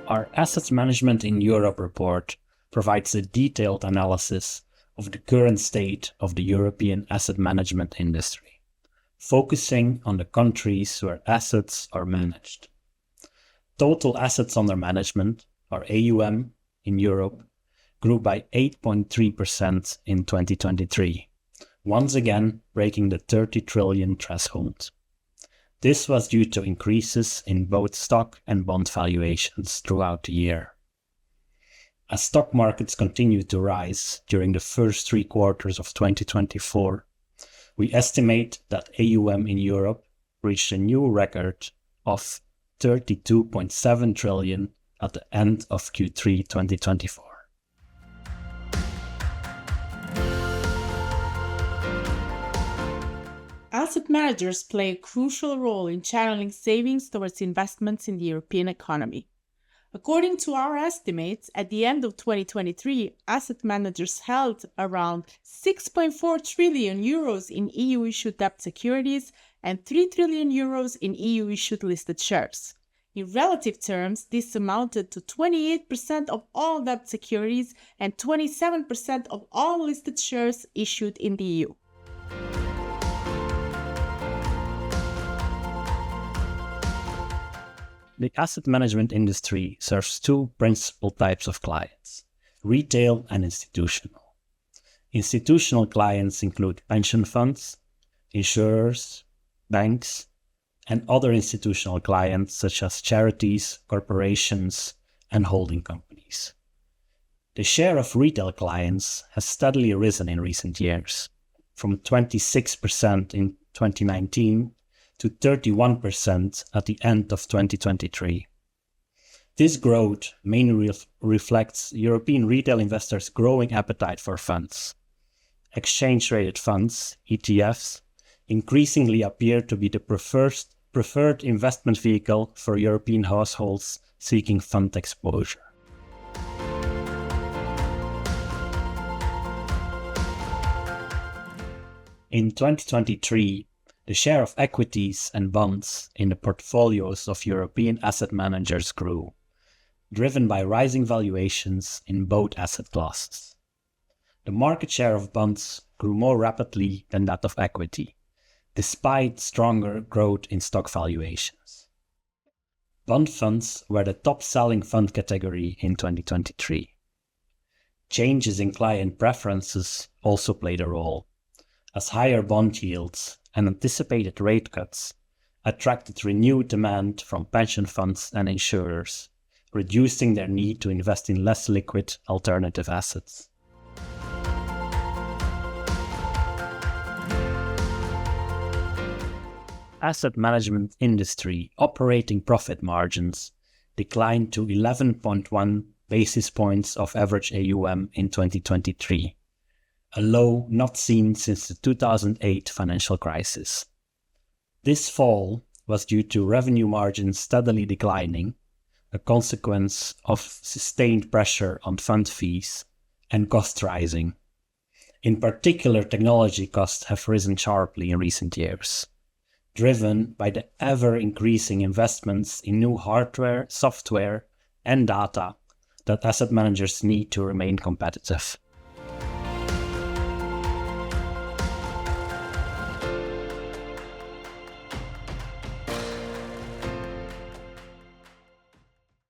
Our Asset Management in Europe report provides a detailed analysis of the current state of the European asset management industry, focusing on the countries where assets are managed. Total assets under management, or AUM, in Europe grew by 8.3% in 2023, once again breaking the 30 trillion threshold. This was due to increases in both stock and bond valuations throughout the year. As stock markets continued to rise during the first 3 quarters of 2024, we estimate that AUM in Europe reached a new record of 32.7 trillion at the end of Q3 2024. Asset managers play a crucial role in channeling savings towards investments in the European economy. According to our estimates, at the end of 2023, asset managers held around 6.4 trillion euros in EU-issued debt securities and 3 trillion euros in EU-issued listed shares. In relative terms, this amounted to 28% of all debt securities and 27% of all listed shares issued in the EU. The asset management industry serves 2 principal types of clients: retail and institutional. Institutional clients include pension funds, insurers, banks, and other institutional clients such as charities, corporations, and holding companies. The share of retail clients has steadily risen in recent years, from 26% in 2019 to 31% at the end of 2023. This growth mainly reflects European retail investors' growing appetite for funds. Exchange-traded funds, ETFs, increasingly appear to be the preferred investment vehicle for European households seeking fund exposure. In 2023, the share of equities and bonds in the portfolios of European asset managers grew, driven by rising valuations in both asset classes. The market share of bonds grew more rapidly than that of equity, despite stronger growth in stock valuations. Bond funds were the top-selling fund category in 2023. Changes in client preferences also played a role, as higher bond yields and anticipated rate cuts attracted renewed demand from pension funds and insurers, reducing their need to invest in less liquid alternative assets. Asset management industry operating profit margins declined to 11.1 basis points of average AUM in 2023. A low not seen since the 2008 financial crisis. This fall was due to revenue margins steadily declining, a consequence of sustained pressure on fund fees and costs rising. In particular, technology costs have risen sharply in recent years, driven by the ever-increasing investments in new hardware, software, and data that asset managers need to remain competitive.